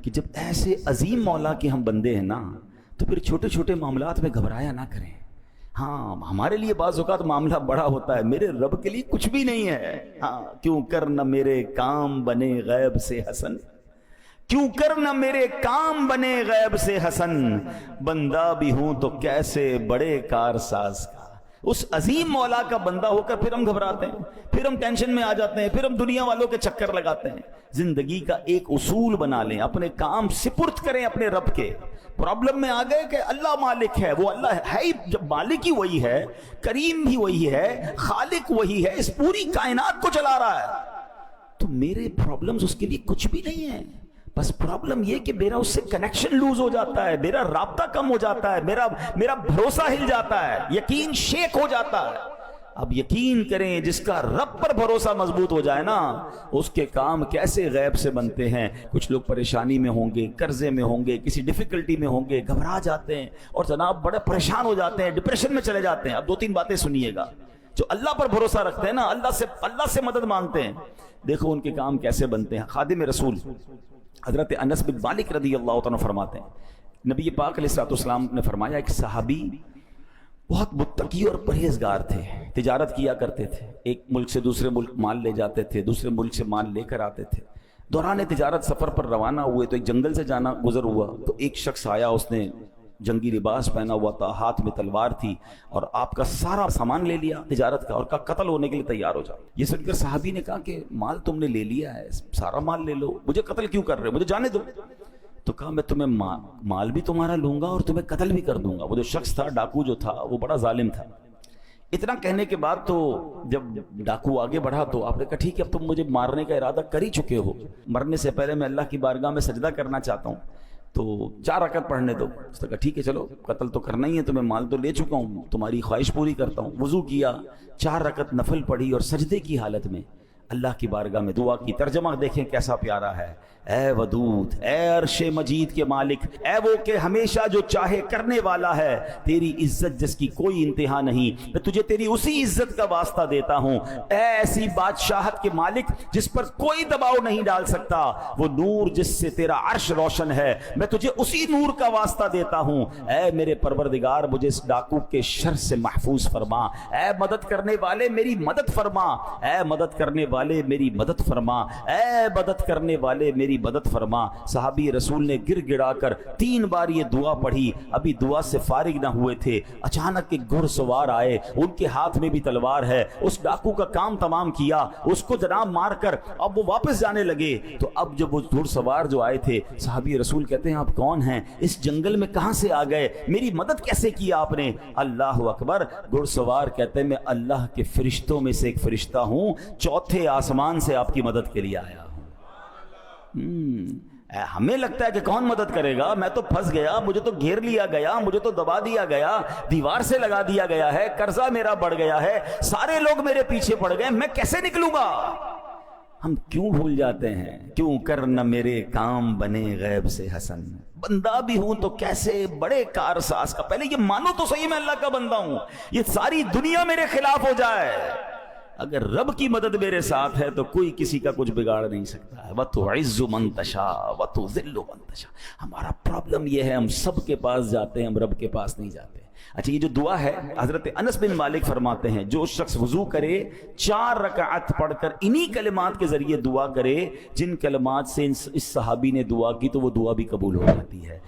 کہ جب ایسے عظیم مولا کے ہم بندے ہیں نا تو پھر چھوٹے چھوٹے معاملات میں گھبرایا نہ کریں. ہاں ہمارے لیے بعض اوقات معاملہ بڑا ہوتا ہے، میرے رب کے لیے کچھ بھی نہیں ہے. ہاں کیوں کر نہ میرے کام بنے غیب سے حسن، کیوں کر نہ میرے کام بنے غیب سے حسن، بندہ بھی ہوں تو کیسے بڑے کارساز کا. اس عظیم مولا کا بندہ ہو کر پھر ہم گھبراتے ہیں، پھر ہم ٹینشن میں آ جاتے ہیں، پھر ہم دنیا والوں کے چکر لگاتے ہیں. زندگی کا ایک اصول بنا لیں، اپنے کام سپرد کریں اپنے رب کے. پرابلم میں آ گئے کہ اللہ مالک ہے، وہ اللہ ہے ہی، جب مالک ہی وہی ہے، کریم بھی وہی ہے، خالق وہی ہے، اس پوری کائنات کو چلا رہا ہے، تو میرے پرابلمز اس کے لیے کچھ بھی نہیں ہیں. بس پرابلم یہ کہ میرا اس سے کنیکشن لوز ہو جاتا ہے، میرا رابطہ کم ہو جاتا ہے، میرا بھروسہ ہل جاتا ہے، یقین شیک ہو جاتا ہے. اب یقین کریں جس کا رب پر بھروسہ مضبوط ہو جائے نا، اس کے کام کیسے غیب سے بنتے ہیں. کچھ لوگ پریشانی میں ہوں گے، قرضے میں ہوں گے، کسی ڈیفیکلٹی میں ہوں گے، گھبرا جاتے ہیں اور جناب بڑے پریشان ہو جاتے ہیں، ڈپریشن میں چلے جاتے ہیں. اب 2-3 باتیں سنیے گا. جو اللہ پر بھروسہ رکھتے ہیں نا، اللہ سے مدد مانگتے ہیں، دیکھو ان کے کام کیسے بنتے ہیں. خادم رسول حضرت انس بن مالک رضی اللہ تعالیٰ فرماتے ہیں، نبی پاک علیہ السلام نے فرمایا ایک صحابی بہت متقی اور پرہیزگار تھے، تجارت کیا کرتے تھے، ایک ملک سے دوسرے ملک مال لے جاتے تھے، دوسرے ملک سے مال لے کر آتے تھے. دوران تجارت سفر پر روانہ ہوئے تو ایک جنگل سے جانا گزر ہوا، تو ایک شخص آیا، اس نے جنگی لباس پہنا ہوا تھا، ہاتھ میں تلوار تھی، اور آپ کا سارا سامان لے لیا تجارت کا اور کہا قتل ہونے کے لیے تیار ہو جاؤ. یہ سن کر صحابی نے کہا کہ مال تم نے لے لیا ہے، سارا مال لے لو، مجھے قتل کیوں کر رہے ہو، مجھے جانے دو. تو کہا میں تمہیں مال بھی تمہارا لوں گا اور تمہیں قتل بھی کر دوں گا. وہ جو شخص تھا، ڈاکو جو تھا، وہ بڑا ظالم تھا. اتنا کہنے کے بعد تو جب ڈاکو آگے بڑھا تو آپ نے کہا ٹھیک ہے اب تم مجھے مارنے کا ارادہ کر ہی چکے ہو، مرنے سے پہلے میں اللہ کی بارگاہ میں سجدہ کرنا چاہتا ہوں، تو 4 رکعت پڑھنے دو. اس نے کہا ٹھیک ہے چلو، قتل تو کرنا ہی ہے، تمہیں مال تو لے چکا ہوں، تمہاری خواہش پوری کرتا ہوں. وضو کیا، 4 رکعت نفل پڑھی اور سجدے کی حالت میں اللہ کی بارگاہ میں دعا کی. ترجمہ دیکھیں کیسا پیارا ہے. اے ودود، اے عرش مجید کے مالک، اے وہ کہ ہمیشہ جو چاہے کرنے والا ہے، تیری عزت جس کی کوئی انتہا نہیں، میں تجھے تیری اسی عزت کا واسطہ دیتا ہوں. اے ایسی بادشاہت کے مالک جس پر کوئی دباؤ نہیں ڈال سکتا، وہ نور جس سے تیرا عرش روشن ہے، میں تجھے اسی نور کا واسطہ دیتا ہوں. اے میرے پروردگار، مجھے اس ڈاکو کے شر سے محفوظ فرما. اے مدد کرنے والے میری مدد فرما، اے مدد کرنے والے میری مدد فرما، اے مدد کرنے والے میری مدد فرما. صحابی رسول نے گر گڑا کر 3 بار یہ دعا پڑھی. ابھی دعا سے فارغ نہ ہوئے تھے، اچانک ایک گھڑ سوار آئے، ان کے ہاتھ میں بھی تلوار ہے. اس ڈاکو کا کام تمام کیا، اس کو جناب مار کر اب وہ واپس جانے لگے. تو اب جب وہ گھڑ سوار جو آئے تھے، صحابی رسول کہتے ہیں آپ کون ہیں، اس جنگل میں کہاں سے آ گئے، میری مدد کیسے کی آپ نے؟ اللہ اکبر. گھڑ سوار کہتے ہیں میں اللہ کے فرشتوں میں سے ایک فرشتہ ہوں، 4تھے آسمان سے آپ کی مدد کے لیے آیا. ہمیں لگتا ہے کہ کون مدد کرے گا، میں تو پھنس گیا، مجھے تو گھیر لیا گیا، مجھے تو دبا دیا گیا، دیوار سے لگا دیا گیا ہے، قرضہ میرا بڑھ گیا ہے، سارے لوگ میرے پیچھے پڑ گئے، میں کیسے نکلوں گا؟ ہم کیوں بھول جاتے ہیں؟ کیوں کر نہ میرے کام بنے غیب سے حسن، بندہ بھی ہوں تو کیسے بڑے کارساز کا. پہلے یہ مانو تو صحیح میں اللہ کا بندہ ہوں، یہ ساری دنیا میرے خلاف ہو جائے، اگر رب کی مدد میرے ساتھ ہے تو کوئی کسی کا کچھ بگاڑ نہیں سکتا ہے. وَتُعِزُّ مَن تَشَاءُ وَتُذِلُّ مَن تَشَاءُ. ہمارا پرابلم یہ ہے ہم سب کے پاس جاتے ہیں، ہم رب کے پاس نہیں جاتے. اچھا یہ جو دعا ہے، حضرت انس بن مالک فرماتے ہیں جو شخص وضو کرے 4 رکعت پڑھ کر انہی کلمات کے ذریعے دعا کرے جن کلمات سے اس صحابی نے دعا کی، تو وہ دعا بھی قبول ہو جاتی ہے.